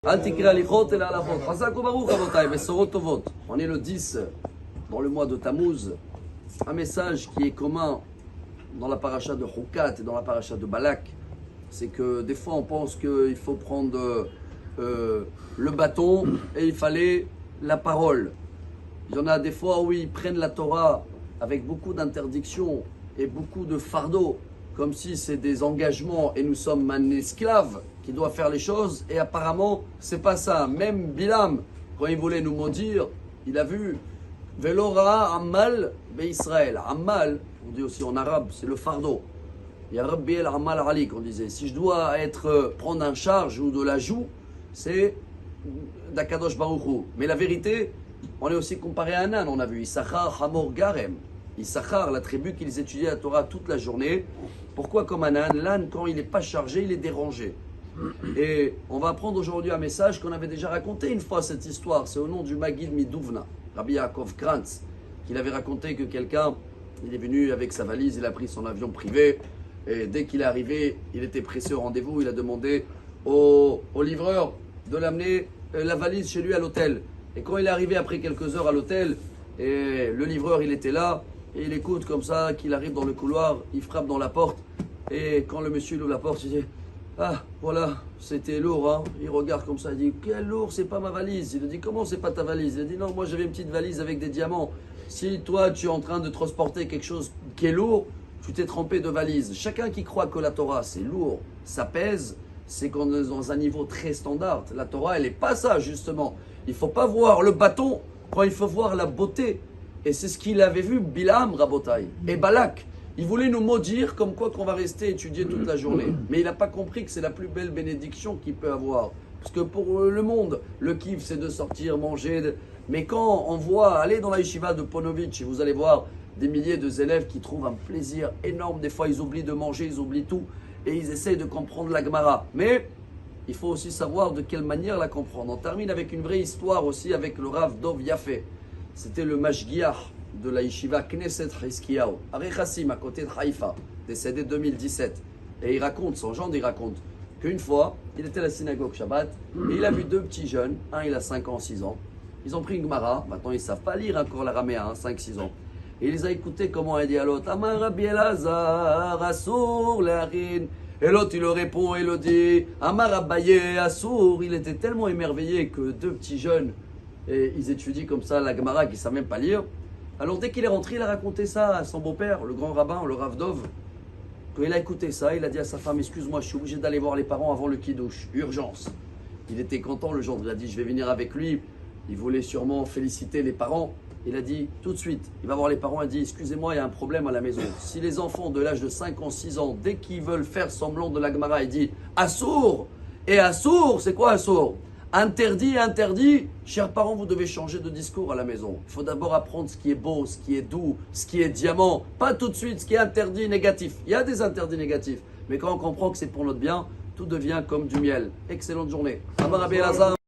On est le 10 dans le mois de Tammuz. Un message qui est commun dans la paracha de Hukat et dans la paracha de Balak, c'est que des fois on pense qu'il faut prendre le bâton et il fallait la parole. Il y en a des fois où ils prennent la Torah avec beaucoup d'interdictions et beaucoup de fardeaux, comme si c'est des engagements et nous sommes un esclave qui doit faire les choses, et apparemment c'est pas ça. Même Bilam, quand il voulait nous maudire, il a vu Velora Ammal be Israël. Ammal, on dit aussi en arabe, c'est le fardeau. Il y a Rabbi el Ammal Ali, on disait. Si je dois prendre un charge ou de la joue, c'est d'Akadosh Baruch Hu. Mais la vérité, on est aussi comparé à un âne. On a vu Issachar Hamor Garem. Issachar, la tribu qu'ils étudiaient la Torah toute la journée. Pourquoi comme un âne? L'âne, quand il n'est pas chargé, il est dérangé. Et on va apprendre aujourd'hui un message qu'on avait déjà raconté une fois, cette histoire. C'est au nom du Maggid Miduvna, Rabbi Yaakov Krantz, qu'il avait raconté que quelqu'un, il est venu avec sa valise, il a pris son avion privé, et dès qu'il est arrivé, il était pressé au rendez-vous, il a demandé au livreur de l'amener la valise chez lui à l'hôtel. Et quand il est arrivé après quelques heures à l'hôtel, et le livreur il était là, et il écoute comme ça qu'il arrive dans le couloir, il frappe dans la porte, et quand le monsieur ouvre la porte, il dit: ah, voilà, c'était lourd, hein. Il regarde comme ça, il dit: quel lourd, c'est pas ma valise. Il lui dit: comment c'est pas ta valise? Il dit: non, moi j'avais une petite valise avec des diamants. Si toi tu es en train de transporter quelque chose qui est lourd, tu t'es trompé de valise. Chacun qui croit que la Torah c'est lourd, ça pèse, c'est qu'on est dans un niveau très standard. La Torah elle n'est pas ça justement. Il ne faut pas voir le bâton quand il faut voir la beauté. Et c'est ce qu'il avait vu Bilam, Rabotai, et Balak. Il voulait nous maudire comme quoi qu'on va rester étudier toute la journée. Mais il n'a pas compris que c'est la plus belle bénédiction qu'il peut avoir. Parce que pour le monde, le kiff c'est de sortir, manger. Mais quand on voit, aller dans la yeshiva de Ponovitch, et vous allez voir des milliers d'élèves qui trouvent un plaisir énorme. Des fois ils oublient de manger, ils oublient tout. Et ils essayent de comprendre la Gemara. Mais il faut aussi savoir de quelle manière la comprendre. On termine avec une vraie histoire aussi avec le Rav Dov Yafé. C'était le Mashgiach de la yeshiva Knesset Hiskiyahu, à Rechassim, à côté de Haïfa, décédé 2017. Et il raconte, son gendre, il raconte qu'une fois, il était à la synagogue Shabbat, et il a vu deux petits jeunes, un il a 5 ans, 6 ans, ils ont pris une Gemara, maintenant ils ne savent pas lire encore l'araméen, 5-6 ans, et il les a écoutés comment il dit à l'autre: Amar Rabbi Elazar, Assour Le'arin. Et l'autre il le répond et le dit: Amar Abaye, Assour. Il était tellement émerveillé que deux petits jeunes, et ils étudient comme ça la Gemara qui ne savent même pas lire. Alors dès qu'il est rentré, il a raconté ça à son beau-père, le grand rabbin, le Rav Dov. Quand il a écouté ça, il a dit à sa femme: excuse-moi, je suis obligé d'aller voir les parents avant le kidouche, urgence. Il était content, le gendre, il a dit: je vais venir avec lui. Il voulait sûrement féliciter les parents. Il a dit tout de suite, il va voir les parents, il dit: excusez-moi, il y a un problème à la maison. Si les enfants de l'âge de 5 ans, 6 ans, dès qu'ils veulent faire semblant de la Gemara, il dit Assour. Et Assour, c'est quoi Assour? Interdit, interdit. Chers parents, vous devez changer de discours à la maison. Il faut d'abord apprendre ce qui est beau, ce qui est doux, ce qui est diamant. Pas tout de suite ce qui est interdit, négatif. Il y a des interdits négatifs. Mais quand on comprend que c'est pour notre bien, tout devient comme du miel. Excellente journée. Amar Rabbi Elazar.